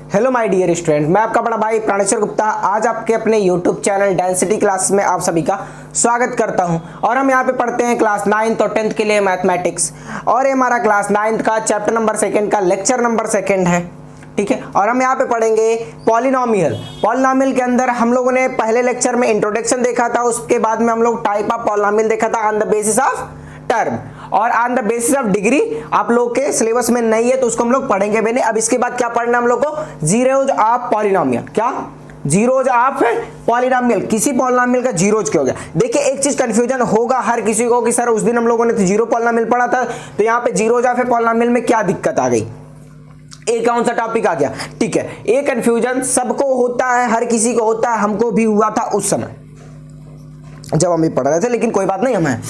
Hello my dear student, मैं आपका बड़ा भाई प्राणेश्वर गुप्ता आज आपके अपने यूट्यूब चैनल डेंसिटी क्लास में आप सभी का स्वागत करता हूं। और हम यहां पे पढ़ते हैं क्लास 9th और 10th के लिए मैथमेटिक्स। और ये हमारा क्लास 9th का चैप्टर नंबर 2 का लेक्चर नंबर 2 है, ठीक है। और हम यहाँ पे पढ़ेंगे पॉलिनोमियल के अंदर हम लोगों ने पहले लेक्चर में इंट्रोडक्शन देखा था, उसके बाद में हम लोग टाइप ऑफ पॉलिनोमियल देखा था on the basis of term और on the basis of degree. आप लोग के सिलेबस में नहीं है तो उसको हम लोग पढ़ेंगे भी नहीं। अब इसके बाद क्या पढ़ना हम लोग को, जीरोज ऑफ पॉलिनोमियल। क्या जीरोज ऑफ पॉलिनोमियल, किसी पॉलिनोमियल का जीरोज क्या हो गया। देखिए एक चीज कंफ्यूजन होगा हर किसी को कि सर उस दिन हम लोगों ने तो जीरो पॉलिनोमियल पढ़ा था, तो यहाँ पे जीरोज ऑफ पॉलिनोमियल में क्या दिक्कत आ गई, एक कौन सा टॉपिक आ गया। ठीक है, ये कंफ्यूजन सबको होता है, हर किसी को होता है, हमको भी हुआ था उस समय जब हम भी पढ़ रहे थे, लेकिन कोई बात नहीं हमें।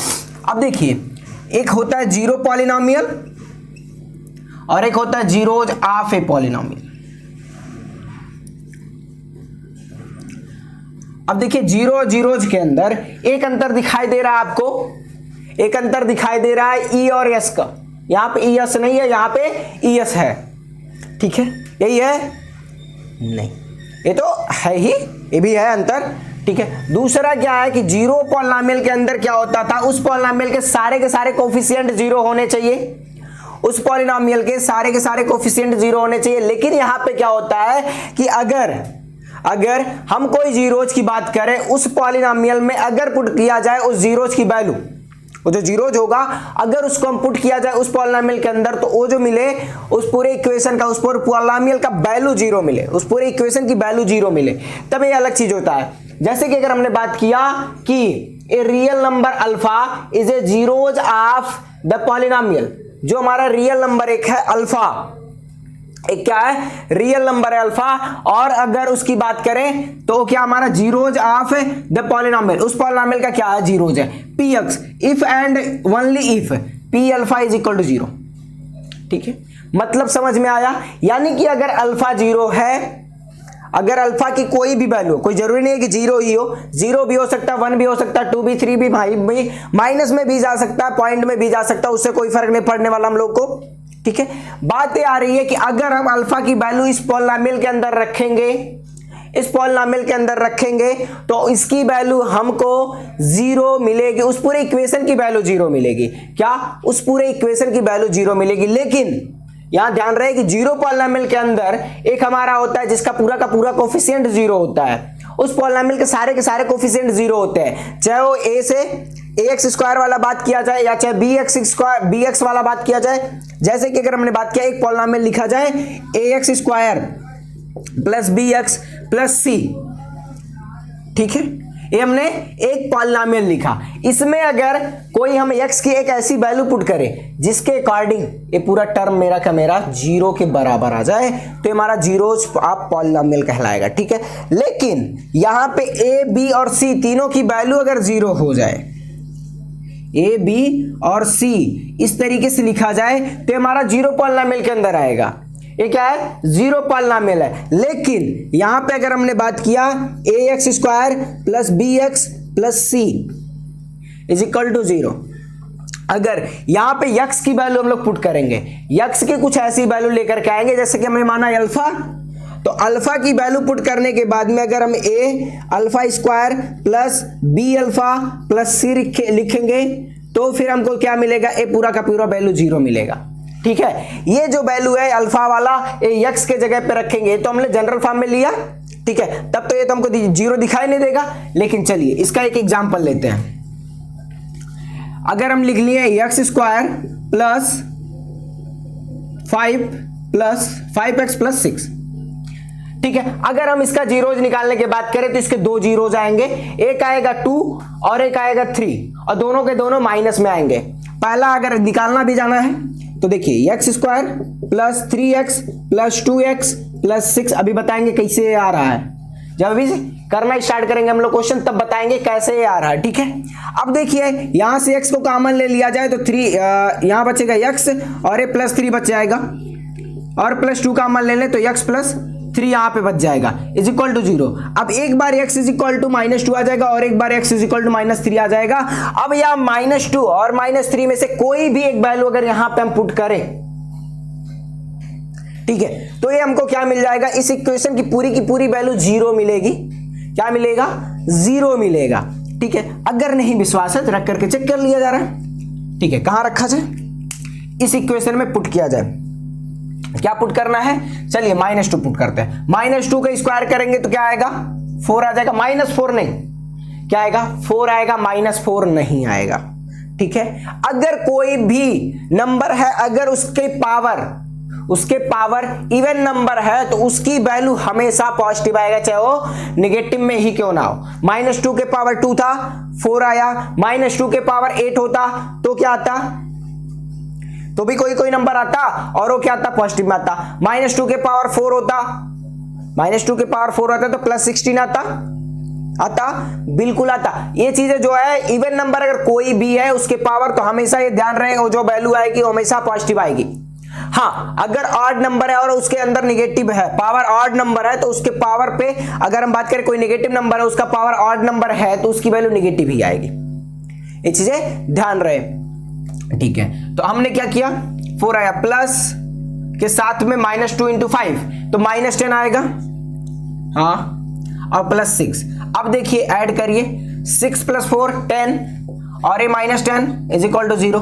अब देखिए एक होता है जीरो पॉलिनोमियल और एक होता है जीरोज ऑफ ए पॉलिनोमियल। अब देखिए जीरोज के अंदर एक अंतर दिखाई दे रहा है आपको, एक अंतर दिखाई दे रहा है ई और एस का। यहां पे ई एस नहीं है, यहां पे ई एस है, ठीक है, यही है नहीं, ये तो है ही, ये भी है अंतर, ठीक है। दूसरा क्या है कि जीरो पॉलिनोमियल के अंदर क्या होता था, उस पॉलिनोमियल के सारे कोफिशिएंट जीरो होने चाहिए, उस पॉलिनोमियल के सारे कोफिशिएंट जीरो होने चाहिए। लेकिन यहां पे क्या होता है कि अगर हम कोई जीरोज की बात करें, उस पॉलिनोमियल में अगर पुट किया जाए उस जीरोज की वैल्यू, वो जो जीरोज होगा अगर उसको हम पुट किया जाए उस पॉलिनोमियल के अंदर, तो वो जो मिले उस पूरे इक्वेशन का, उस पूरे पॉलिनोमियल का वैल्यू जीरो मिले, उस पूरे इक्वेशन की वैल्यू जीरो मिले, तब ये अलग चीज होता है। जैसे कि अगर हमने बात किया कि a real number alpha is a zeros of the polynomial, जो हमारा रियल नंबर एक है अल्फा, एक क्या है रियल नंबर है अल्फा, और अगर उसकी बात करें तो क्या हमारा जीरोज ऑफ द पॉलिनोमियल, उस पॉलिनोमियल का क्या है जीरोज है P X, if and only if P alpha is equal to zero, ठीक है। मतलब समझ में आया, यानी कि अगर अल्फा जीरो है, अगर अल्फा की कोई भी वैल्यू, कोई जरूरी नहीं है कि जीरो ही हो, जीरो भी हो सकता है, 1 भी हो सकता है, 2 भी, 3 भी, माइनस में भी जा सकता है, पॉइंट में भी जा सकता है, उससे कोई फर्क नहीं पड़ने वाला हम लोग को, ठीक है। बात ये आ रही है कि अगर हम अल्फा की वैल्यू इस पॉलिनोमियल के अंदर रखेंगे, इस पॉलिनोमियल के अंदर रखेंगे, तो इसकी वैल्यू हमको जीरो मिलेगी, उस पूरे इक्वेशन की वैल्यू जीरो मिलेगी। क्या, उस पूरे इक्वेशन की वैल्यू जीरो मिलेगी। लेकिन यहां ध्यान रहे कि जीरो पॉलिनोमियल के अंदर एक हमारा होता है जिसका पूरा का पूरा कोफिशिएंट जीरो होता है, उस पॉलिनोमियल के सारे कोफिशिएंट जीरो होते हैं, चाहे वो ए से ax स्क्वायर वाला बात किया जाए या चाहे bx वाला बात किया जाए। जैसे कि अगर हमने बात किया एक पॉलिनोमियल लिखा जाए ax square plus bx plus c, ठीक है, ये हमने एक पॉलिनोमियल लिखा। इसमें अगर कोई हम x की एक ऐसी वैल्यू पुट करें जिसके अकॉर्डिंग ये पूरा टर्म मेरा का मेरा जीरो के बराबर आ जाए, तो हमारा जीरोज ऑफ पॉलिनोमियल कहलाएगा, ठीक है। लेकिन यहां पे a b और c तीनों की वैल्यू अगर जीरो हो जाए, a b और c इस तरीके से लिखा जाए, तो हमारा जीरो पॉलिनोमियल के अंदर आएगा। ये क्या है, जीरो पॉलिनोमियल है। लेकिन यहां पे अगर हमने बात किया ax square plus bx plus c is equal to zero, अगर यहां पे x की वैल्यू हम लोग पुट करेंगे, x की कुछ ऐसी वैल्यू लेकर के आएंगे, जैसे कि हमने माना अल्फा, तो अल्फा की वैल्यू पुट करने के बाद में अगर हम a alpha square plus b alpha plus c लिखेंगे, तो फिर हमको क्या मिलेगा, a पूरा का पूरा वैल्यू जीरो मिलेगा, ठीक है। ये जो वैल्यू है अल्फा वाला, ये x के जगह पे रखेंगे, तो हमने जनरल फॉर्म में लिया, ठीक है, तब तो ये तो हमको जीरो दिखाई नहीं देगा। लेकिन चलिए इसका एक एग्जांपल लेते हैं। अगर हम लिख लिए x square plus 5x plus 6, ठीक है। अगर हम इसका जीरोज निकालने की बात करें तो इसके दो जीरोज आएंगे, एक आएगा 2 और एक आएगा 3, और दोनों के दोनों माइनस में आएंगे। पहला अगर निकालना भी जाना है तो देखिए x square plus 3x plus 2x plus 6, अभी बताएंगे कैसे आ रहा है, जब अभी करना स्टार्ट करेंगे हम लोग क्वेश्चन तब बताएंगे कैसे आ रहा है, ठीक है। अब देखिए यहां से x को कॉमन ले लिया जाए तो 3 यहां बचेगा x और ये प्लस 3 बच जाएगा, और प्लस 2 कॉमन ले लें तो x प्लस 3 यहां पे बच जाएगा, इज इक्वल टू 0। अब एक बार x इज इक्वल टू -2 आ जाएगा और एक बार x इज इक्वल टू -3 आ जाएगा। अब यहां -2 और -3 में से कोई भी एक वैल्यू अगर यहां पे हम पुट करें, ठीक है, तो ये हमको क्या मिल जाएगा, इस इक्वेशन की पूरी वैल्यू 0 मिलेगी। क्या मिलेगा, 0 मिलेगा। ठीक है, अगर नहीं विश्वास है तो रख करके चेक कर लिया जा रहा है। ठीक है, कहां रखा जाए, इस इक्वेशन में पुट किया जाए। क्या पुट करना है, चलिए -2 पुट करते हैं। -2 का स्क्वायर करेंगे तो क्या आएगा, 4 आ जाएगा। -4 नहीं, क्या आएगा, 4 आएगा, -4 नहीं आएगा। ठीक है, अगर कोई भी नंबर है, अगर उसके पावर इवन नंबर है तो उसकी वैल्यू हमेशा पॉजिटिव आएगा, चाहे वो नेगेटिव में ही क्यों ना हो। -2 के पावर 2 था, 4 आया। -2 के पावर 8 होता तो क्या आता, तो भी कोई नंबर आता और वो क्या आता, पॉजिटिव में आता। -2 के पावर 4 होता, -2 के पावर 4 आता तो +16 आता, बिल्कुल आता। ये चीजें जो है, इवन नंबर अगर कोई भी है उसके पावर, तो हमेशा ये ध्यान रहे वो जो वैल्यू आएगी वो हमेशा पॉजिटिव आएगी। हाँ, अगर ऑड नंबर है और उसके अंदर नेगेटिव है, पावर ऑड नंबर है, तो उसके पावर पे अगर हम बात करें, कोई नेगेटिव नंबर है उसका पावर ऑड नंबर है तो उसकी वैल्यू नेगेटिव ही आएगी। ये चीजें ध्यान रहे। ठीक है, तो हमने क्या किया, 4 आया, प्लस के साथ में -2 × 5 तो -10 आएगा। हाँ, और +6। अब देखिए ऐड करिए, 6 + 4 10 और ये -10 = 0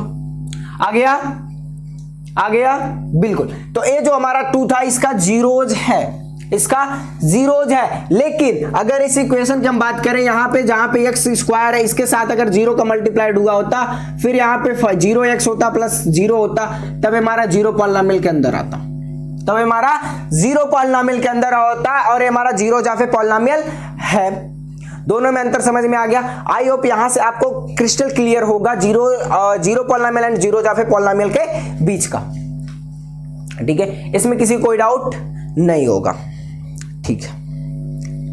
आ गया बिल्कुल। तो ये जो हमारा 2 था इसका जीरोज है, लेकिन अगर इस इक्वेशन की हम बात करें, यहाँ पे जहां पे x² है इसके साथ अगर 0 का मल्टीप्लाइड हुआ होता, फिर यहाँ पे 0x होता प्लस 0 होता, तब हमारा 0 पॉलिनोमियल के अंदर आता, तब हमारा 0 पॉलिनोमियल के अंदर होता, और ये हमारा 0 या फिर पॉलिनोमियल है। दोनों में अंतर समझ में आ गया। आई होप यहां से आपको क्रिस्टल क्लियर होगा 0 पॉलिनोमियल एंड 0 या फिर पॉलिनोमियल के बीच का। ठीक है, इसमें किसी कोई डाउट नहीं होगा। ठीक है,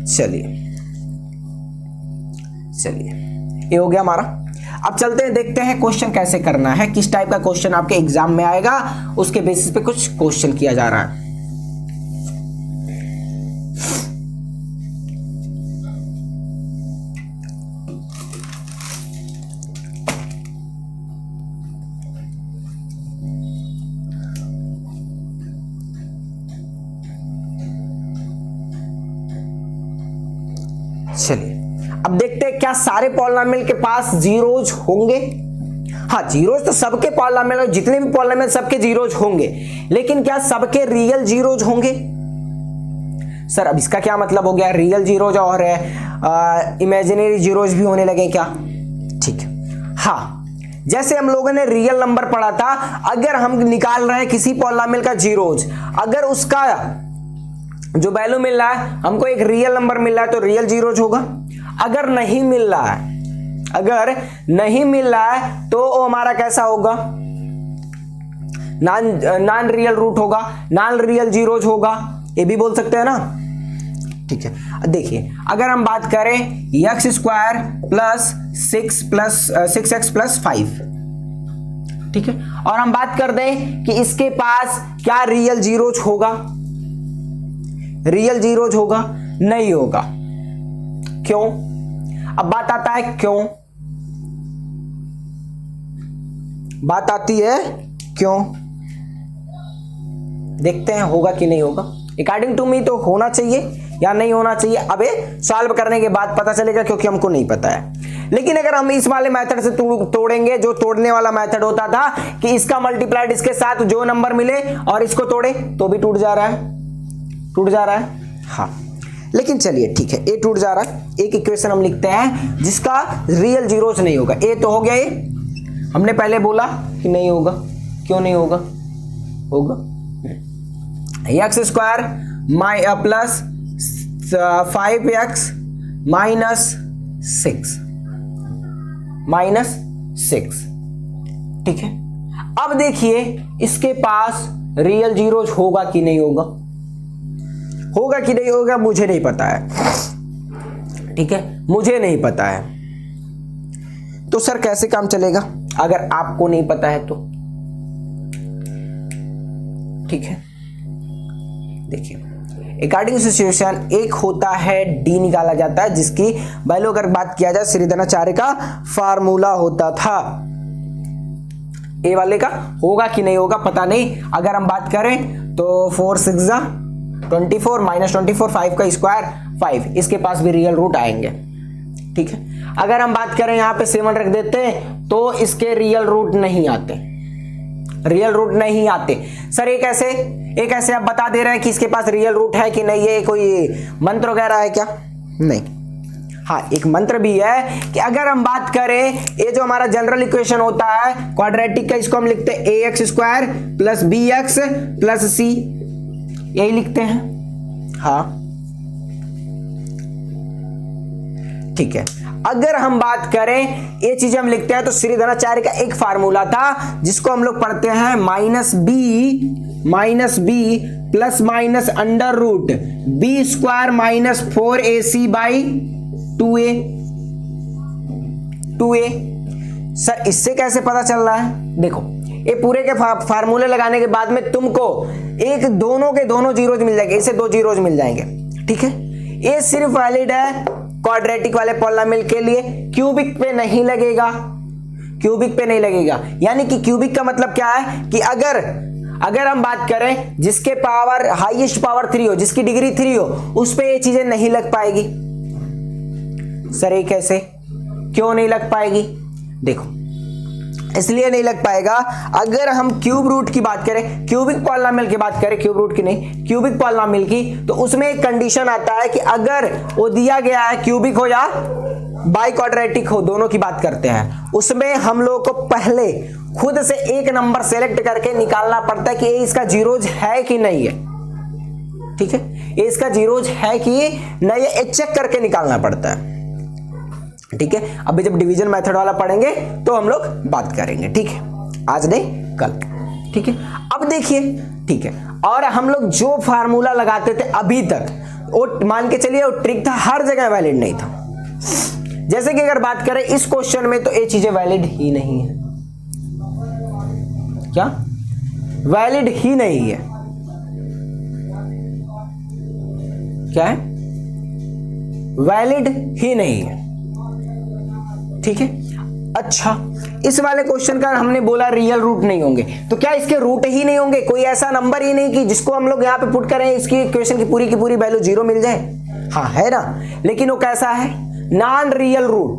चलिए ये हो गया हमारा। अब चलते हैं, देखते हैं क्वेश्चन कैसे करना है, किस टाइप का क्वेश्चन आपके एग्जाम में आएगा, उसके बेसिस पे कुछ क्वेश्चन किया जा रहा है। चलिए अब देखते हैं क्या सारे पॉलिनोमियल के पास जीरोज होंगे। हाँ, जीरोज तो सबके पॉलिनोमियल, जितने भी पॉलिनोमियल सबके जीरोज होंगे, लेकिन क्या सबके रियल जीरोज होंगे। सर अब इसका क्या मतलब हो गया, रियल जीरोज और इमेजिनरी जीरोज भी होने लगे क्या। ठीक है, हाँ, जैसे हम लोगों ने रियल नंबर पढ़ा था, अगर हम निकाल रहे हैं किसी पॉलिनोमियल का जीरोज, अगर उसका जो वैल्यू मिल रहा है हमको एक रियल नंबर मिल रहा है तो रियल जीरोज होगा। अगर नहीं मिल रहा है तो वो हमारा कैसा होगा, नॉन रियल रूट होगा, नॉन रियल जीरोज होगा, ये भी बोल सकते हैं ना। ठीक है, देखिए अगर हम बात करें x² प्लस 6x प्लस 5, ठीक है, और हम बात कर दें कि इसके पास क्या रियल जीरोज होगा, रियल जीरोज होगा, नहीं होगा। क्यों, अब बात आता है क्यों, बात आती है क्यों, देखते हैं होगा कि नहीं होगा। अकॉर्डिंग टू मी तो होना चाहिए या नहीं होना चाहिए, अबे सॉल्व करने के बाद पता चलेगा, क्योंकि हमको नहीं पता है। लेकिन अगर हम इस वाले मेथड से तोड़ेंगे, जो तोड़ने वाला मेथड होता था कि इसका मल्टीप्लाइड इसके साथ जो नंबर मिले और इसको तोड़े, तो भी टूट जा रहा है। हाँ, लेकिन चलिए ठीक है, ए टूट जा रहा है। एक इक्वेशन हम लिखते हैं जिसका रियल जीरोज नहीं होगा। ए तो हो गया, ये हमने पहले बोला कि नहीं होगा, क्यों नहीं होगा, होगा। x² प्लस 5x माइनस 6, ठीक है। अब देखिए इसके पास रियल जीरोज होगा कि नहीं होगा, होगा कि नहीं होगा मुझे नहीं पता है, ठीक है, मुझे नहीं पता है। तो सर कैसे काम चलेगा अगर आपको नहीं पता है तो, ठीक है। देखिए अकॉर्डिंग सिचुएशन एक होता है डी निकाला जाता है, जिसकी वैल्यू अगर बात किया जाए श्रीधराचार्य का फार्मूला होता था। ए वाले का होगा कि नहीं होगा पता नहीं। अगर हम बात करें तो 4 6 जा 24 माइनस 24 5 का स्क्वायर 5, इसके पास भी रियल रूट आएंगे। ठीक है, अगर हम बात करें यहाँ पे 7 रख देते हैं तो इसके रियल रूट नहीं आते, रियल रूट नहीं आते। सर एक ऐसे आप बता दे रहे हैं कि इसके पास रियल रूट है कि नहीं, ये कोई मंत्र वगैरह है क्या? नहीं। हाँ, एक मंत्र भी है कि अगर हम बात करें ये जो हमारा जनरल इक्वेशन होता है क्वाड्रेटिक का, इसको हम लिखते हैं ax square plus bx plus c, यही लिखते हैं। हाँ ठीक है, अगर हम बात करें ये चीजें हम लिखते हैं तो श्रीधराचार्य का एक फार्मूला था जिसको हम लोग पढ़ते हैं minus B plus minus under root B square minus 4ac by 2a। Sir इससे कैसे पता चल रहा है? देखो ये पूरे के फार्मूले लगाने के बाद में तुमको एक दोनों के दोनों जीरोज मिल जाएंगे, इसे 2 जीरोज मिल जाएंगे। ठीक है, ये सिर्फ वैलिड है क्वाड्रेटिक वाले पॉलिनोमियल के लिए, क्यूबिक पे नहीं लगेगा, क्यूबिक पे नहीं लगेगा। यानी कि क्यूबिक का मतलब क्या है कि अगर हम बात करें जिसके पावर हाईएस्ट पावर 3 हो, जिसकी डिग्री 3 हो, उस पे ये चीजें नहीं लग पाएगी। सर ये कैसे, क्यों नहीं लग पाएगी? देखो इसलिए नहीं लग पाएगा, अगर हम क्यूब रूट की बात करें, क्यूबिक पॉलिनोमियल की बात करें, क्यूब रूट की नहीं, क्यूबिक पॉलिनोमियल की, तो उसमें एक कंडीशन आता है कि अगर वो दिया गया है क्यूबिक हो या बाई क्वाड्रेटिक हो, दोनों की बात करते हैं, उसमें हम लोग को पहले खुद से एक नंबर सेलेक्ट करके निकालना पड़ता है कि ये इसका जीरोज है कि नहीं है। ठीक है, ये इसका जीरोज है कि नहीं, ये चेक करके निकालना पड़ता है। ठीक है, अभी जब डिवीजन मेथड वाला पढ़ेंगे तो हम लोग बात करेंगे। ठीक है, आज नहीं कल। ठीक है, अब देखिए, ठीक है, और हम लोग जो फार्मूला लगाते थे अभी तक, वो मान के चलिए वो ट्रिक था, हर जगह वैलिड नहीं था। जैसे कि अगर बात करें इस क्वेश्चन में, तो ये चीजें वैलिड ही नहीं है। क्या वैलिड ही नहीं है? क्या है? वैलिड ही नहीं है। ठीक है, अच्छा इस वाले क्वेश्चन का हमने बोला रियल रूट नहीं होंगे, तो क्या इसके रूट ही नहीं होंगे? कोई ऐसा नंबर ही नहीं कि जिसको हम लोग यहाँ पे पुट करें इसकी इक्वेशन की पूरी वैल्यू 0 मिल जाए? हाँ है ना, लेकिन वो कैसा है? Non real root,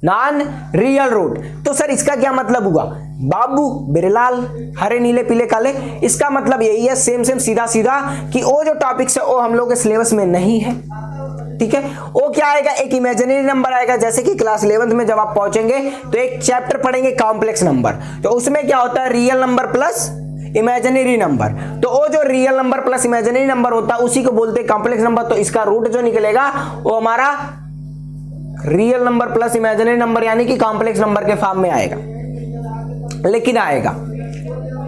non real root. तो सर इसका क्या मतलब हुआ? बाबू बिरलाल हरे नीले पीले काले, इसका मतलब यही है, सेम सीधा कि वो जो टॉपिक्स है वो हम लोग के सिलेबस में नहीं है। ठीक है, वो क्या आएगा? एक इमेजिनरी नंबर आएगा। जैसे कि क्लास 11th में जब आप पहुंचेंगे तो एक चैप्टर पढ़ेंगे कॉम्प्लेक्स नंबर, तो उसमें क्या होता है? Real number plus imaginary number. तो वो जो real number plus imaginary number होता है उसी को बोलते हैं कॉम्प्लेक्स नंबर। तो इसका रूट जो निकलेगा वो हमारा real number plus imaginary number यानी कि कॉम्प्लेक्स नंबर के फॉर्म में आएगा, लेकिन आएगा।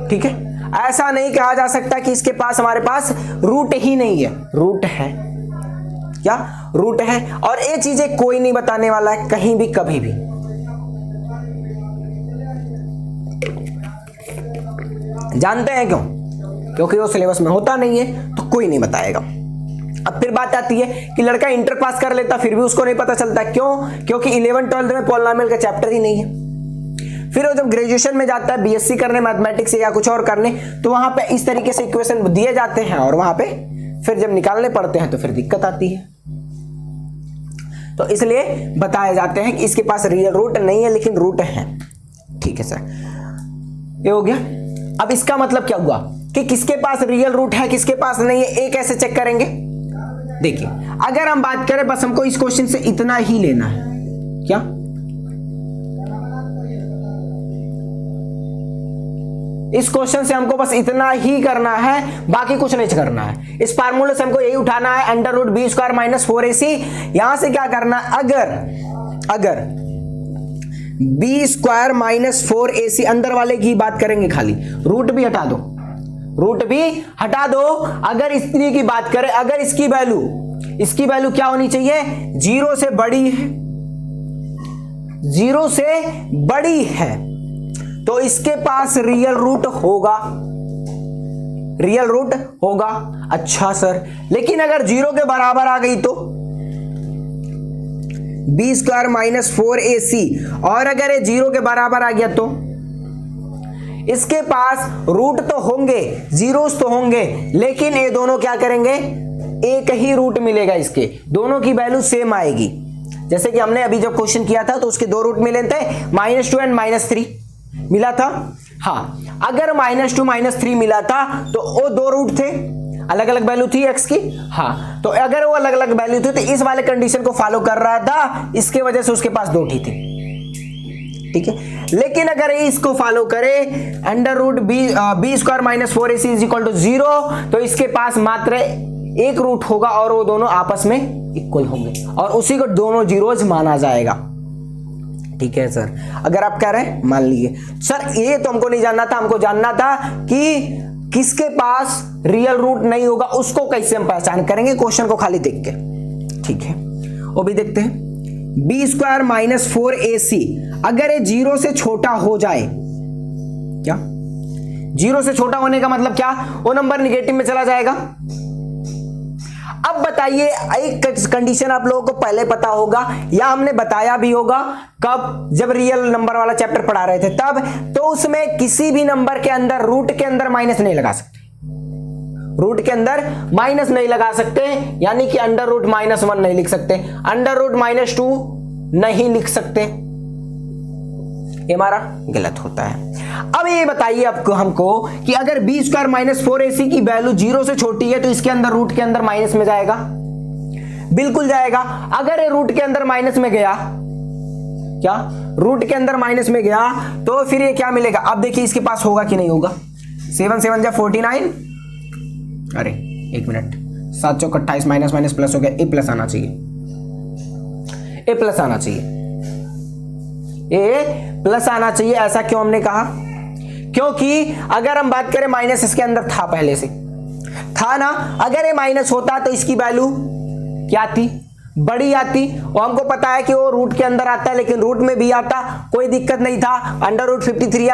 ठीक है, ऐसा नहीं कहा जा सकता कि इसके पास हमारे पास रूट ही नहीं है, रूट है। क्या रूट है? और ये चीजें कोई नहीं बताने वाला है कहीं भी कभी भी। जानते हैं क्यों? क्योंकि वो सिलेबस में होता नहीं है, तो कोई नहीं बताएगा। अब फिर बात आती है कि लड़का इंटर पास कर लेता फिर भी उसको नहीं पता चलता, क्यों? क्योंकि 11th-12th में पॉलिनोमियल का चैप्टर ही नहीं है। फिर वो जब ग्रेजुएशन में जाता है बीएससी करने मैथमेटिक्स या कुछ और करने, तो वहां पे इस तरीके से इक्वेशन दिए जाते हैं और वहां पे फिर जब निकालने पड़ते हैं तो फिर दिक्कत आती है। तो इसलिए बताए जाते हैं कि इसके पास रियल रूट नहीं है लेकिन रूट है। ठीक है सर, ये हो गया। अब इसका मतलब क्या हुआ कि किसके पास रियल रूट है किसके पास नहीं है, ये कैसे चेक करेंगे? देखिए अगर हम बात करें, बस हमको इस क्वेश्चन से इतना ही लेना है। क्या इस क्वेश्चन से हमको बस इतना ही करना है, बाकी कुछ नहीं करना है। इस फार्मूले से हमको यही उठाना है, under root B square minus 4ac। यहां से क्या करना है? अगर बी स्क्वायर माइनस 4ac, अंदर वाले की बात करेंगे, खाली रूट भी हटा दो, रूट भी हटा दो। अगर स्त्री की बात करें, अगर इसकी वैल्यू क्या होनी चाहिए? 0 से बड़ी है, 0 से बड़ी है, तो इसके पास रियल रूट होगा, रियल रूट होगा। अच्छा सर, लेकिन अगर 0 के बराबर आ गई तो बी स्क्वायर माइनस 4ac, और अगर ये 0 के बराबर आ गया तो इसके पास रूट तो होंगे, जीरोस तो होंगे, लेकिन ये दोनों क्या करेंगे, एक ही रूट मिलेगा, इसके दोनों की वैल्यू सेम आएगी। जैसे कि हमने अभी जब क्वेश्चन किया था तो उसके दो रूट मिले थे, -2 एंड -3 मिला था। हाँ, अगर -2 -3 मिला था तो वो दो रूट थे, अलग अलग वैल्यू थी x की। हाँ, तो अगर वो अलग अलग वैल्यू थी तो इस वाले कंडीशन को फॉलो कर रहा था, इसके वजह से उसके पास दो थी। ठीक है, लेकिन अगर इसको फॉलो करे √b² - 4ac = 0, तो इसके पास मात्र एक रूट होगा और वो दोनों आपस में इक्वल होंगे और उसी को दोनों जीरोज माना जाएगा। ठीक है सर, अगर आप कह रहे हैं मान लीजिए सर ये तो हमको नहीं जानना था, हमको जानना था कि किसके पास रियल रूट नहीं होगा, उसको कैसे हम पहचान करेंगे, क्वेश्चन को खाली देख के। ठीक है, वो भी देखते हैं। b² - 4ac अगर ये 0 से छोटा हो जाए, क्या 0 से छोटा होने का मतलब क्या, वो नंबर निगेटिव में चला जाएगा। अब बताइए, एक कंडीशन आप लोगों को पहले पता होगा या हमने बताया भी होगा, कब, जब रियल नंबर वाला चैप्टर पढ़ा रहे थे तब, तो उसमें किसी भी नंबर के अंदर रूट के अंदर माइनस नहीं लगा सकते, रूट के अंदर माइनस नहीं लगा सकते, यानी कि √-1 नहीं लिख सकते, √-2 नहीं लिख सकते, ये हमारा गलत होता है। अब ये बताइए आपको हमको कि अगर b² - 4ac की वैल्यू 0 से छोटी है तो इसके अंदर रूट के अंदर माइनस में जाएगा, बिल्कुल जाएगा। अगर ये रूट के अंदर माइनस में गया, क्या रूट के अंदर माइनस में गया, तो फिर ये क्या मिलेगा, अब देखिए इसके पास होगा कि नहीं होगा। 7 7 जा 49, अरे एक मिनट, 7 चौक 28, माइनस माइनस प्लस हो गया, ए प्लस आना चाहिए, ए प्लस आना चाहिए, ए प्लस आना चाहिए। ऐसा क्यों हमने कहा, क्योंकि अगर हम बात करें माइनस इसके अंदर था, पहले से था ना, अगर ये माइनस होता तो इसकी वैल्यू क्या थी, बड़ी आती। और हमको पता है कि वो रूट के अंदर आता है, लेकिन रूट में भी आता, कोई दिक्कत नहीं था। √53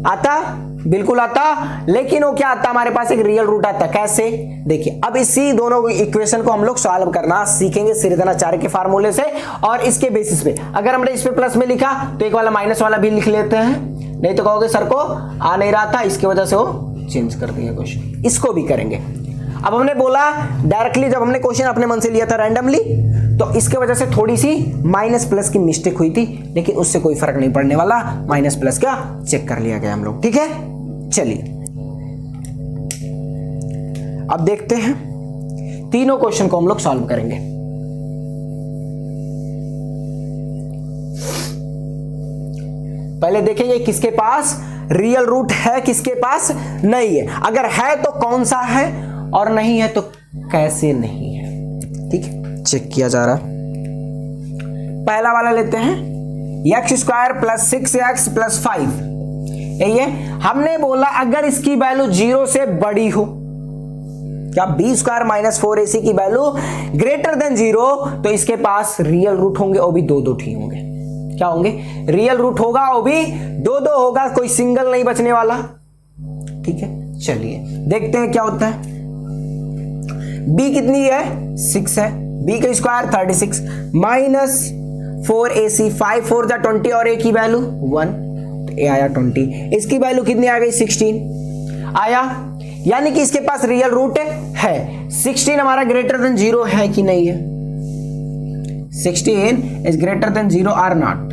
आता बिल्कुल आता, लेकिन वो क्या आता, हमारे पास एक रियल रूट आता। कैसे, देखिए अब इसी दोनों इक्वेशन को हम लोग सॉल्व करना सीखेंगे श्रीधराचार्य के फार्मूले से, और इसके बेसिस पे अगर हमने इस पे प्लस में लिखा तो एक वाला माइनस वाला भी लिख लेते हैं, नहीं तो कहोगे सर को आ नहीं रहा था, इसकी वजह से वो चेंज कर दिया क्वेश्चन। इसको भी करेंगे। अब हमने बोला डायरेक्टली, जब हमने क्वेश्चन अपने मन से लिया था रैंडमली, तो इसके वजह से थोड़ी सी माइनस प्लस की मिस्टेक हुई थी, लेकिन उससे कोई फर्क नहीं पड़ने वाला, माइनस प्लस का चेक कर लिया गया हम लोग। ठीक है, चलिए अब देखते हैं तीनों क्वेश्चन को हम लोग सॉल्व करेंगे। पहले देखेंगे किसके पास रियल रूट है, किसके पास नहीं है, अगर है तो कौन सा है और नहीं है तो कैसे नहीं है। ठीक है, चेक किया जा रहा है। पहला वाला लेते हैं, x² + 6x + 5, यही है। हमने बोला अगर इसकी वैल्यू 0 से बड़ी हो, क्या b² - 4ac की वैल्यू ग्रेटर देन 0, तो इसके पास रियल रूट होंगे, वो भी दो ठीक होंगे। क्या होंगे, रियल रूट होगा, वो भी दो होगा, कोई सिंगल नहीं बचने वाला। ठीक है, चलिए देखते हैं क्या होता है। b कितनी है, 6 है, b का स्क्वायर 36 - 4ac, 5 4 जा 20 और a की वैल्यू 1, तो a आया 20, इसकी वैल्यू कितनी आ गई, 16 आया, यानी कि इसके पास रियल रूट है। 16 हमारा ग्रेटर देन 0 है कि नहीं है, 16 is greater than 0 or not,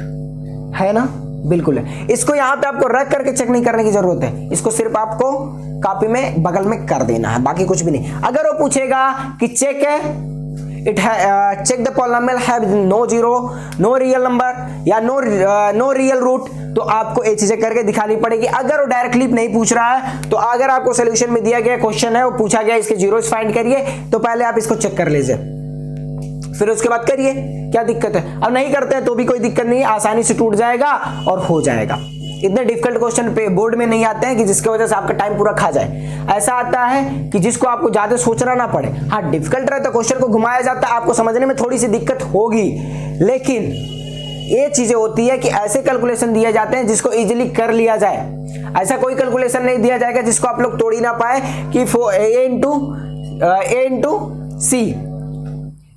है ना, बिल्कुल है। इसको यहां पे आपको रख करके चेक नहीं करने की जरूरत है, इसको सिर्फ आपको कॉपी में बगल में कर देना है, बाकी कुछ भी नहीं। अगर वो पूछेगा कि चेक है इट है, check the polynomial have no zero, no real number या नो रियल रूट, तो आपको ये चीजें करके दिखानी पड़ेगी। अगर वो डायरेक्टली नहीं पूछ रहा है, तो अगर आपको सोल्यूशन में दिया गया क्वेश्चन है, वो पूछा गया इसके जीरोस फाइंड करिए, तो पहले आप इसको चेक कर लीजिए, फिर उसके बाद करिए, क्या दिक्कत है। अब नहीं करते हैं तो भी कोई दिक्कत नहीं है, आसानी से टूट जाएगा और हो जाएगा। इतने डिफिकल्ट क्वेश्चन पे बोर्ड में नहीं आते हैं कि जिसकी वजह से आपका टाइम पूरा खा जाए। ऐसा आता है कि जिसको आपको ज्यादा सोचना ना पड़े। हाँ, डिफिकल्ट रहता है, क्वेश्चन को घुमाया जाता है, आपको समझने में थोड़ी सी दिक्कत होगी, लेकिन ये चीजें होती है कि ऐसे कैलकुलेशन दिए जाते हैं जिसको इजीली कर लिया जाए। ऐसा कोई कैलकुलेशन नहीं दिया जाएगा जिसको आप लोग तोड़ ही ना पाए कि a into c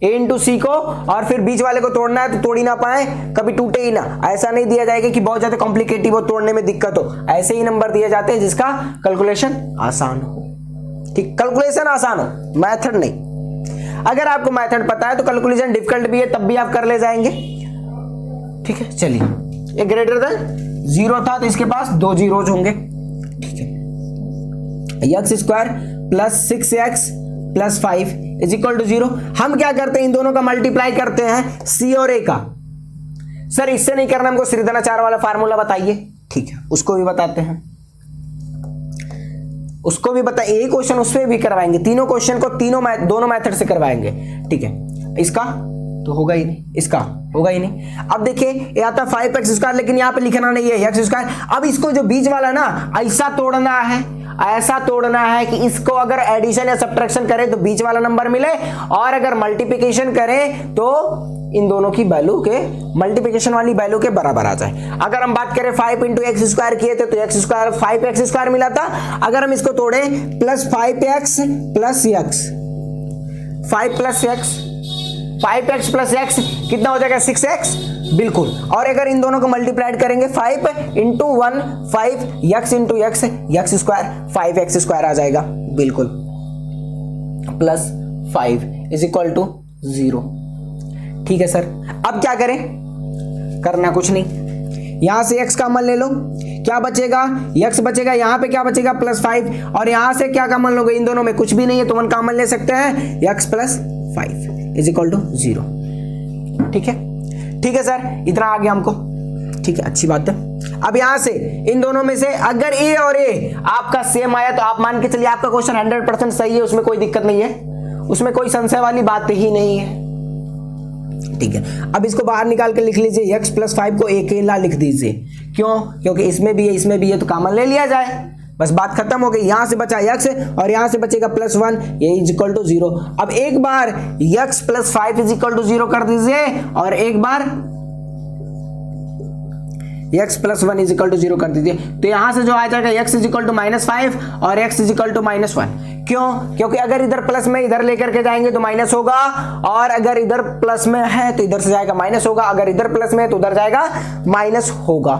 a into c को, और फिर बीच वाले को तोड़ना है तो तोड़ ही ना पाए, कभी टूटे ही ना। ऐसा नहीं दिया जाएगा कि बहुत ज्यादा कॉम्प्लिकेटिव हो, तोड़ने में दिक्कत हो, ऐसे ही नंबर दिए जाते हैं जिसका कैलकुलेशन आसान हो। ठीक, कैलकुलेशन आसान हो, मेथड नहीं। अगर आपको मेथड पता है तो कैलकुलेशन डिफिकल्ट भी है तब भी आप कर ले जाएंगे। ठीक है, चलिए, ये ग्रेटर देन 0 था तो इसके पास 2 जीरोज होंगे। ठीक है, X square plus 6x plus 5 is equal to 0। हम क्या करते हैं, इन दोनों का मल्टीप्लाई करते हैं सी और ए का। सर इससे नहीं करना, हमको श्रीधराचार्य वाला फार्मूला बताइए। ठीक है, उसको भी बताते हैं, उसको भी बता, एक क्वेश्चन उस पर भी करवाएंगे, तीनों क्वेश्चन को दोनों मेथड से करवाएंगे। ठीक है, इसका तो होगा ही नहीं, इसका होगा ही नहीं। अब देखिए ये आता 5x स्क्वायर, लेकिन यहाँ पे लिखना नहीं है x स्क्वायर। अब इसको जो बीच वाला ना ऐसा तोड़ना है, ऐसा तोड़ना है कि इसको अगर एडिशन या सब्ट्रैक्शन करें तो बीच वाला नंबर मिले, और अगर मल्टीप्लिकेशन करें तो इन दोनों की वैल्यू के मल्टीप्लिकेशन वाली वैल्यू के बराबर आ जाए। अगर हम बात करें 5 इंटू एक्स स्क्वायर किए थे तो एक्स स्क्वायर 5x स्क्वायर मिला था। अगर हम इसको तोड़े plus 5x plus x, 5 plus x, 5x plus x कितना हो जाएगा 6x, बिल्कुल। और अगर इन दोनों को मल्टीप्लाइड करेंगे 5 into 1 5x into x square 5x square आ जाएगा, बिल्कुल, प्लस 5 इज इक्वल टू 0। ठीक है सर, अब क्या करें, करना कुछ नहीं, यहां से x कॉमन ले लो, क्या बचेगा, x बचेगा, यहां पे क्या बचेगा प्लस 5, और यहां से क्या कॉमन लोगे, इन दोनों में कुछ भी नहीं है तो 1 कॉमन ले सकते हैं, x plus 5 is equal to 0। ठीक है, ठीक है सर, इतना आ गया हमको। ठीक है, अच्छी बात है। अब यहां से इन दोनों में से अगर a और a आपका सेम आया तो आप मान के चलिए आपका क्वेश्चन 100% सही है, उसमें कोई दिक्कत नहीं है, उसमें कोई संशय वाली बात ही नहीं है। ठीक है, अब इसको बाहर निकाल के लिख लीजिए, x प्लस 5 को अकेला लिख दीजिए। क्यों, क्योंकि इसमें भी है इसमें भी है तो कॉमन ले लिया जाए, बस बात खत्म हो गई। यहां से बचा x और यहां से बचेगा प्लस 1, ये इज इक्वल टू 0। अब एक बार x plus 5 is equal to 0 कर दीजिए, और एक बार x plus 1 is equal to 0 कर दीजिए, तो यहां से जो आ जाएगा x इज इक्वल टू -5 और x इज इक्वल टू -1। क्यों, क्योंकि अगर इधर प्लस में इधर लेकर के जाएंगे तो माइनस होगा, और अगर इधर प्लस में है तो इधर से जाएगा माइनस होगा, अगर इधर प्लस में है तो उधर जाएगा माइनस होगा।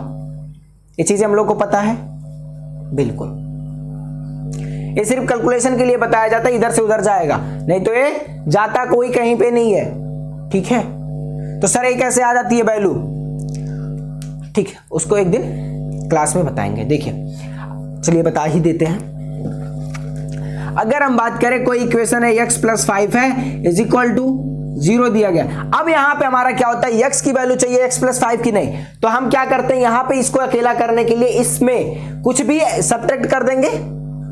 ये चीजें हम लोग को पता है, बिल्कुल। ये सिर्फ कैलकुलेशन के लिए बताया जाता है, इधर से उधर जाएगा, नहीं तो ये जाता कोई कहीं पे नहीं है। ठीक है, तो सर ये कैसे आ जाती है वैल्यू, ठीक है, उसको एक दिन क्लास में बताएंगे। देखिए, चलिए बता ही देते हैं। अगर हम बात करें कोई इक्वेशन है x प्लस 5 है इज इक्वल टू 0 दिया गया। अब यहां पे हमारा क्या होता है, x की वैल्यू चाहिए x प्लस 5 की नहीं, तो हम क्या करते हैं, यहां पे इसको अकेला करने के लिए इसमें कुछ भी सब्ट्रैक्ट कर देंगे,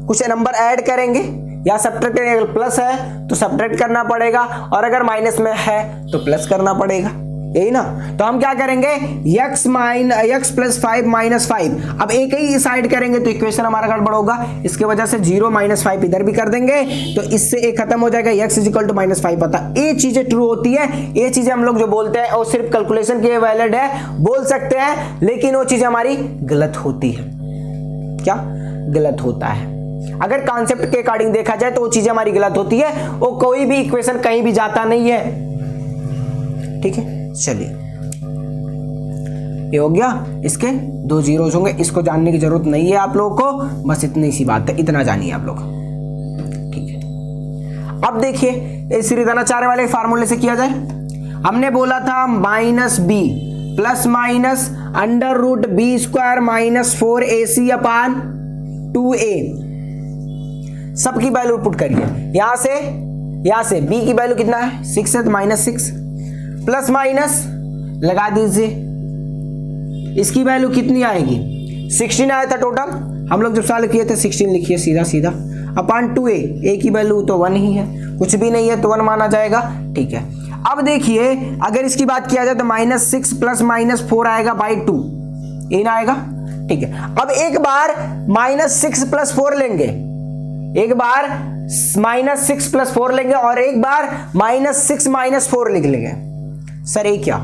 कुछ नंबर ऐड करेंगे, या सब्ट्रैक्ट करेंगे, प्लस है तो सब्ट्रैक्ट करना पड़ेगा, और अगर माइनस में है तो प्लस करना पड़ेगा, यही ना। तो हम क्या करेंगे, x प्लस 5 माइनस 5, अब एक ही साइड करेंगे तो इक्वेशन हमारा गड़बड़ होगा, इसके वजह से 0 माइनस 5 इधर भी कर देंगे, तो इससे एक खत्म हो जाएगा, x इज इक्वल टू -5 पता। ये चीजें ट्रू होती है, ये चीजें हम लोग जो बोलते हैं और सिर्फ कैलकुलेशन के वैलिड है बोल सकते हैं, लेकिन वो चीजें हमारी गलत होती है। क्या गलत होता है, अगर कॉन्सेप्ट के अकॉर्डिंग देखा जाए तो वो चीजें हमारी गलत होती है, वो कोई भी इक्वेशन कहीं भी जाता नहीं है। ठीक है, चलिए ये हो गया, इसके 2 जीरोज होंगे, इसको जानने की जरूरत नहीं है आप लोगों को, बस इतनी सी बात है, इतना जानिए आप लोग। ठीक है, अब देखिए श्रीधराचार्य वाले फार्मूले से किया जाए। हमने बोला था -b plus minus √b² minus 4ac अपान 2a, सबकी वैल्यू पुट करिए। यहां से b की वैल्यू कितना है 6 है तो -6, प्लस माइनस लगा दीजिए, इसकी वैल्यू कितनी आएगी 16 आया था टोटल, हम लोग जब सॉल्व किए थे 16 लिखिए सीधा सीधा, अपान 2a, a की वैल्यू तो 1 ही है, कुछ भी नहीं है तो 1 माना जाएगा। ठीक है, अब देखिए अगर इसकी बात किया जाए तो -6 प्लस -4 आएगा बाई 2, ये ना आएगा। ठीक है, अब एक बार -6 प्लस 4 लेंगे, एक बार -6 प्लस 4 लेंगे, और एक बार -6 माइनस 4 लिख लेंगे। सर ए क्या,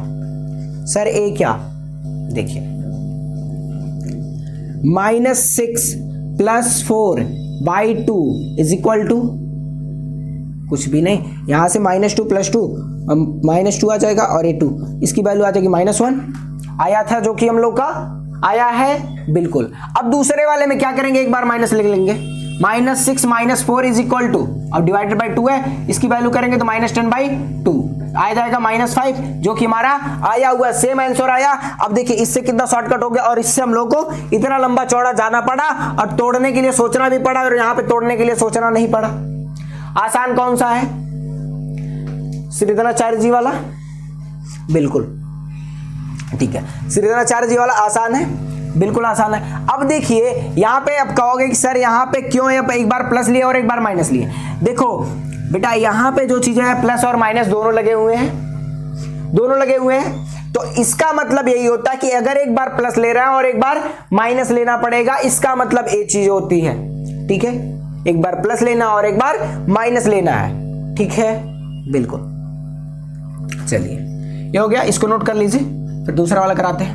सर ए क्या, देखिए -6 plus 4 by 2 is equal to कुछ भी नहीं। यहाँ से -2 + 2 -2 आ जाएगा और ये 2, इसकी वैल्यू आ जाएगी -1 आया था जो कि हम लोग का आया है बिल्कुल। अब दूसरे वाले में क्या करेंगे, एक बार माइनस लिख लेंगे। -6 - 4 = 2, अब डिवाइडेड बाई 2 है, इसकी वैल्यू करेंगे तो -10/2 आ जाएगा -5 जो कि हमारा आया हुआ सेम आंसर आया। अब देखिए इससे कितना शॉर्टकट हो गया और इससे हम लोग को इतना लंबा चौड़ा जाना पड़ा और तोड़ने के लिए सोचना भी पड़ा और यहाँ पे तोड़ने के लिए सोचना नहीं पड़ा। आसान कौन सा है, श्रीधराचार्य जी वाला, बिल्कुल ठीक है, श्रीधराचार्य जी वाला आसान है, बिल्कुल आसान है। अब देखिए यहाँ पे अब कहोगे कि सर यहाँ पे क्यों एक बार प्लस लिए और एक बार माइनस लिए। देखो बेटा यहाँ पे जो चीजें हैं प्लस और माइनस दोनों लगे हुए हैं, तो इसका मतलब यही होता है कि अगर एक बार प्लस ले रहा है और एक बार माइनस लेना पड़ेगा, इसका मतलब ये चीज होती है, ठीक है, एक बार प्लस लेना और एक बार माइनस लेना है, ठीक है, बिल्कुल। चलिए ये हो गया, इसको नोट कर लीजिए, फिर दूसरा वाला कराते हैं।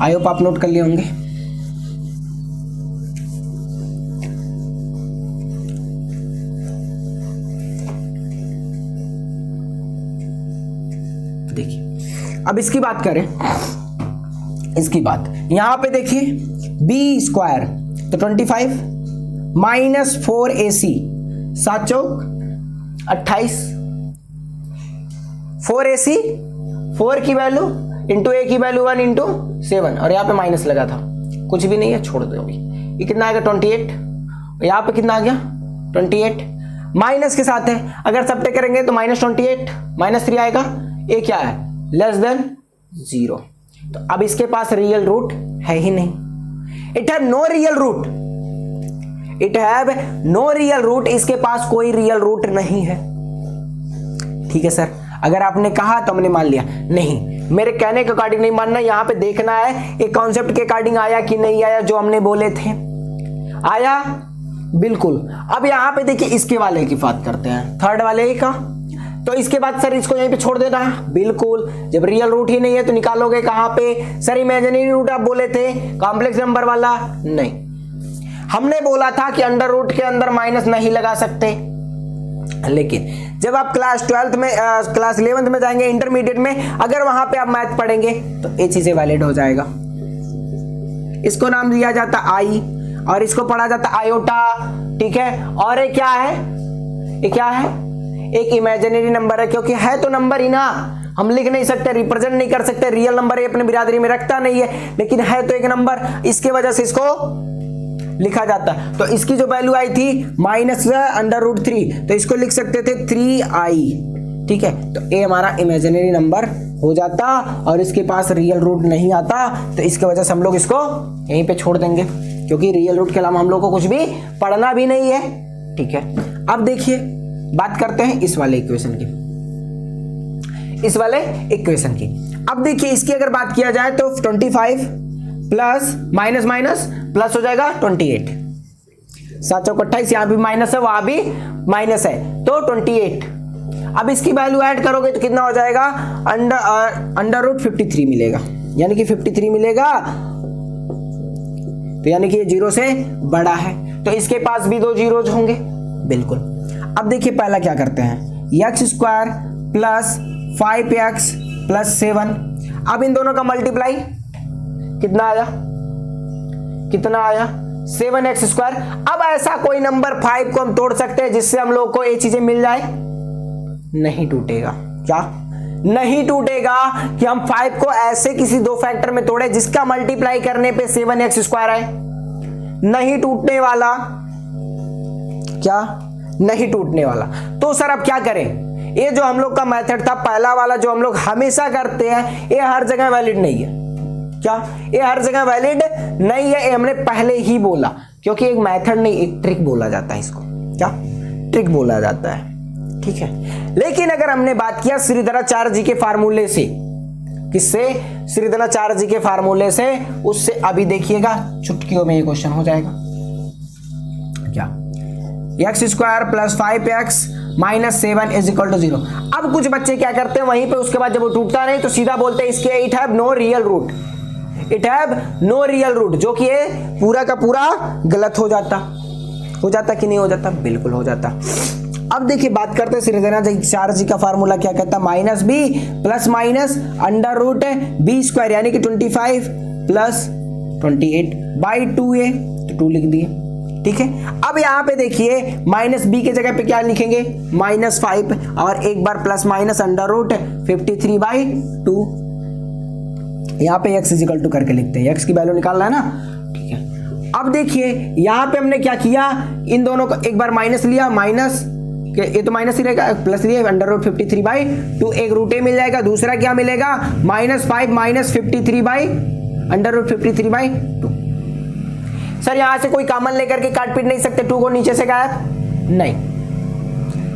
आई होप आप नोट कर लिए होंगे। देखिए अब इसकी बात करें, इसकी बात यहां पे देखिए b² तो 25 - 4ac 7 चौक 28, 4ac 4 की वैल्यू इंटू a की वैल्यू 1 × 7 और यहाँ पे माइनस लगा था, कुछ भी नहीं है, छोड़ दो अभी। ये कितना आ गया 28, यहाँ पे कितना आ गया 28, माइनस के साथ है, अगर सबटे करेंगे तो -28 -3 आएगा, ये क्या है <0। तो अब इसके पास रियल रूट है ही नहीं, it have no real root, it have no real root, इसके पास कोई रियल रूट नहीं है, ठीक है सर। अगर आपने कहा तो हमने मान लिया, नहीं, मेरे कहने के अकॉर्डिंग नहीं मानना, यहां पे देखना है एक कॉन्सेप्ट के अकॉर्डिंग आया कि नहीं आया, जो हमने बोले थे आया, बिल्कुल। अब यहां पे देखिए इसके वाले की बात करते हैं, थर्ड वाले का, तो इसके बाद सर इसको यहीं पे छोड़ देना है, बिल्कुल। जब रियल रूट ही नहीं है तो निकालोगे कहां पे सर, इमेजिनरी रूट आप बोले थे, कॉम्प्लेक्स नंबर वाला नहीं, हमने बोला था कि अंडर रूट के अंदर माइनस नहीं लगा सकते, लेकिन जब आप क्लास 12th में क्लास 11th में जाएंगे, इंटरमीडिएट में, अगर वहां पे आप मैथ पढ़ेंगे तो ये चीजें वैलिड हो जाएगा। इसको नाम दिया जाता आई और इसको पढ़ा जाता आयोटा, ठीक है। और ये क्या है, ये क्या है, एक इमेजिनरी नंबर है, क्योंकि है तो नंबर ही ना, हम लिख नहीं सकते, रिप्रेजेंट नहीं कर सकते, रियल नंबर अपने बिरादरी में रखता नहीं है, लेकिन है तो एक नंबर, इसके वजह से इसको लिखा जाता है। तो इसकी जो वैल्यू आई थी -√3, तो इसको लिख सकते थे 3i, ठीक है। तो ये हमारा इमेजिनरी नंबर हो जाता और इसके पास रियल रूट नहीं आता, तो इसके वजह से हम लोग इसको यहीं पे छोड़ देंगे, क्योंकि रियल रूट के अलावा हम लोग को कुछ भी पढ़ना भी नहीं है, ठीक है। अब देखिए बात करते हैं इस वाले इक्वेशन की, इस वाले इक्वेशन की। अब देखिए इसकी अगर बात किया जाए तो 25 प्लस माइनस माइनस प्लस हो जाएगा 28, 7 चौक 28, यहां भी माइनस है वहां भी माइनस है, तो 28। अब इसकी वैल्यू ऐड करोगे तो कितना हो जाएगा, √53 मिलेगा, यानी कि 53 मिलेगा, तो यानी कि ये 0 से बड़ा है, तो इसके पास भी 2 जीरोज होंगे, बिल्कुल। अब देखिए पहला क्या करते हैं, x² प्लस 5x प्लस 7, अब इन दोनों का मल्टीप्लाई कितना आया, कितना आया 7x²। अब ऐसा कोई नंबर 5 को हम तोड़ सकते हैं जिससे हम लोग को ये चीजें मिल जाए, नहीं टूटेगा, क्या नहीं टूटेगा कि हम 5 को ऐसे किसी दो फैक्टर में तोड़े जिसका मल्टीप्लाई करने पे 7x² आए, नहीं टूटने वाला, क्या नहीं टूटने वाला। तो सर अब क्या करें, ये जो हम लोग का मेथड था पहला वाला जो हम लोग हमेशा करते हैं, ये हर जगह वैलिड नहीं है, क्या ये हर जगह वैलिड नहीं है, ये हमने पहले ही बोला, क्योंकि एक मेथड नहीं एक ट्रिक बोला जाता है, इसको क्या ट्रिक बोला जाता है, ठीक है। लेकिन अगर हमने बात किया श्रीधराचार्य जी के फार्मूले से, किससे, श्रीधराचार्य जी के फार्मूले से, उससे अभी देखिएगा चुटकियों में ये क्वेश्चन हो जाएगा, क्या x² plus 5x minus 7 is equal to 0। अब कुछ बच्चे क्या करते हैं, वहीं पे उसके बाद जब वो टूटता नहीं तो सीधा बोलते हैं इसके it have no real root, it have no real root, जो कि ये पूरा का पूरा गलत हो जाता, हो जाता कि नहीं हो जाता? बिल्कुल हो जाता। अब देखिए बात करते हैं श्रीधरन चार जी का फार्मूला क्या कहता है, minus B plus minus under root B square यानी कि 25 प्लस 28 बाई 2a, तो 2 लिख दिए। ठीक है, अब यहाँ पे देखिए माइनस बी के जगह पे क्या लिखेंगे, -5 और एक बार plus minus under root 53 by 2। यहाँ पे x इजिकल टू करके लिखते हैं, x की वैल्यू निकालना है ना। ठीक है, अब देखिए यहाँ पे हमने क्या किया, इन दोनों को एक बार माइनस लिया, माइनस ये तो माइनस ही रहेगा, प्लस लिए अंडर रूट 53 बाई 2, एक रूट ए मिल जाएगा, दूसरा क्या मिलेगा -5 minus 53 by under root 53 by 2। Sir यहां से कोई कॉमन लेकर के काट पीट नहीं सकते 2 को नीचे से गायब? नहीं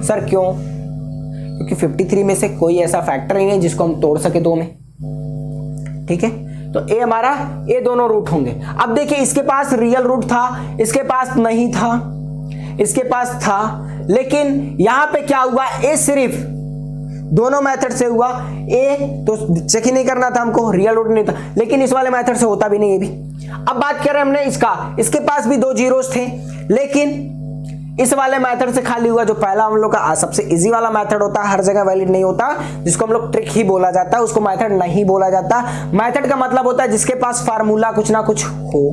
सर, क्यों? क्योंकि 53 में से कोई ऐसा फैक्टर ही नहीं जिसको हम तोड़ सके 2 में। ठीक है, तो ए हमारा, ये दोनों रूट होंगे। अब देखिए इसके पास रियल रूट था, इसके पास नहीं था, इसके पास था, लेकिन यहां पे क्या हुआ, ए सिर्फ दोनों मेथड से हुआ, ए तो चेक ही नहीं करना था हमको, रियल रूट नहीं था, लेकिन इस वाले मेथड से होता भी नहीं है भी। अब बात करें हमने इसका, इसके पास भी 2 जीरोस थे, लेकिन इस वाले मेथड से खाली हुआ, जो पहला हम लोग का सबसे इजी वाला मेथड होता है, हर जगह वैलिड नहीं होता, जिसको हम लोग ट्रिक ही बोला जाता है, उसको मेथड नहीं बोला जाता। मेथड का मतलब होता है जिसके पास फार्मूला कुछ ना कुछ हो।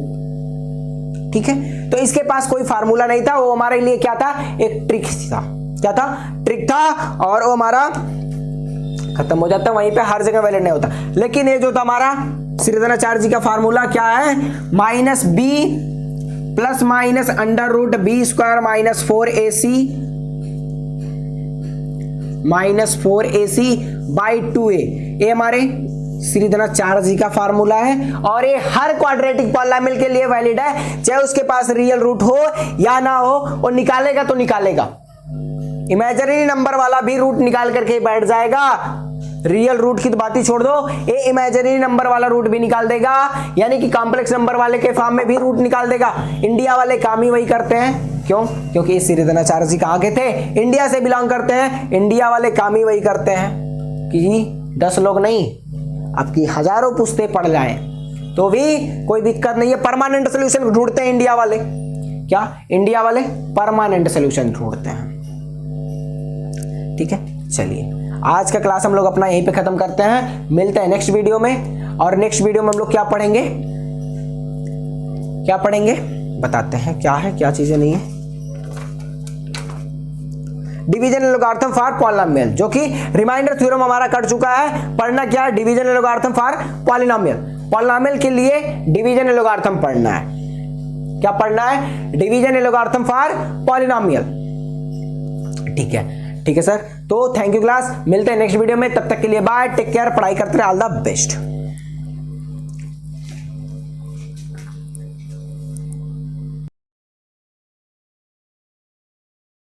ठीक है, तो इसके पास कोई फार्मूला नहीं था, वो हमारे लिए क्या था, एक ट्रिक था। क्या था? ट्रिक था, और वो हमारा खत्म हो जाता, वहीं पे हर जगह वैलिड नहीं होता। लेकिन ये जो था हमारा श्रीधराचार्य जी का फार्मूला क्या है, minus B plus minus under root B square minus 4ac by 2a, ये हमारे श्रीधराचार्य जी का फार्मूला है, और ये हर क्वाड्रेटिक पॉलिनोमियल के लिए वैलिड है, चाहे उसके पास रियल रूट हो या ना हो, और निकालेगा तो निकालेगा। इमेजिनरी नंबर वाला भी रूट निकाल करके बैठ जाएगा, रियल रूट की तो बात ही छोड़ दो, ये इमेजिनरी नंबर वाला रूट भी निकाल देगा, यानी कि कॉम्प्लेक्स नंबर वाले के फॉर्म में भी रूट निकाल देगा। इंडिया वाले काम ही वही करते हैं, क्यों? क्योंकि श्रीधराचार्य जी कहाँ के थे, इंडिया से बिलोंग करते हैं, इंडिया वाले काम ही वही करते हैं कि 10 लोग नहीं, आपकी हजारों पुस्ते पड़ जाए तो भी कोई दिक्कत नहीं है, परमानेंट सोल्यूशन ढूंढते हैं इंडिया वाले। क्या? इंडिया वाले परमानेंट सोल्यूशन ढूंढते हैं। ठीक है, चलिए आज का क्लास हम लोग अपना यहीं पे खत्म करते हैं, मिलते हैं नेक्स्ट वीडियो में। और नेक्स्ट वीडियो में हम लोग क्या पढ़ेंगे, क्या पढ़ेंगे बताते हैं, क्या है क्या चीजें नहीं है। डिवीजन लॉगरिथम फॉर पॉलिनोमियल, जो कि रिमाइंडर थ्योरम हमारा कर चुका है। पढ़ना क्या है, division logarithm for polynomial. Polynomial के लिए डिवीजन लॉगरिथम पढ़ना है। क्या पढ़ना है? Division logarithm for polynomial. ठीक है, ठीक है सर, तो थैंक यू क्लास, मिलते हैं नेक्स्ट वीडियो में, तब तक के लिए बाय, टेक केयर, पढ़ाई करते रहे, ऑल द बेस्ट।